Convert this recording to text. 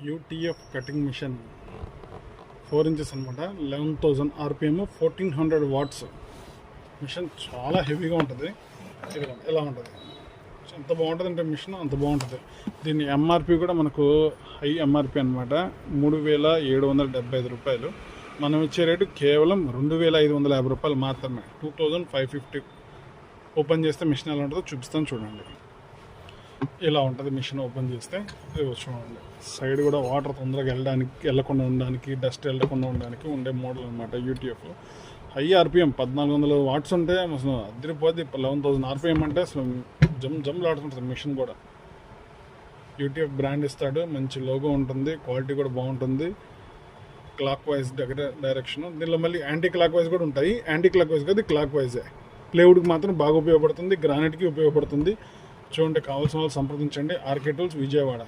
UTF cutting machine 4 inches అనమాట. 11,000 RPM, 1400 watts machine. చాలా హెవీగా ఉంటుంది. ఎలా ఉంటుంది, ఎంత బాగుంటుంది అంటే మిషన్ అంత బాగుంటుంది. దీని ఎంఆర్పి కూడా మనకు హై ఎంఆర్పి అనమాట. 3,775 రూపాయలు. మనం ఇచ్చే రేటు కేవలం 2,550 రూపాయలు మాత్రమే. 2,550. ఓపెన్ చేస్తే మిషన్ ఎలా ఉంటుందో చూపిస్తాను చూడండి. ఇలా ఉంటుంది మిషన్ ఓపెన్ చేస్తే. చూడండి, సైడ్ కూడా వాటర్ తొందరగా వెళ్ళకుండా ఉండడానికి, డస్ట్ వెళ్ళకుండా ఉండడానికి ఉండే మోడల్ అనమాట యూటీఎఫ్. హై ఆర్పిఎం 1,400 వాట్స్ ఉంటే అసలు అదిరిపోద్ది. 11,000 RPM అంటే అసలు జమ్లాడుతుంటుంది మిషన్ కూడా. యూటీఎఫ్ బ్రాండ్ ఇస్తాడు, మంచి లోగో ఉంటుంది, క్వాలిటీ కూడా బాగుంటుంది. Clockwise direction. దీనిలో మళ్ళీ యాంటీ క్లాక్ వైజ్ కూడా ఉంటాయి. యాంటీ క్లాక్ వైజ్ కాదు, క్లాక్ వైజే. ప్లేవుడ్కి మాత్రం బాగా ఉపయోగపడుతుంది, గ్రానైట్కి ఉపయోగపడుతుంది. చూడండి, కావాల్సిన వాళ్ళు సంప్రదించండి. RK tools, Vijayawada.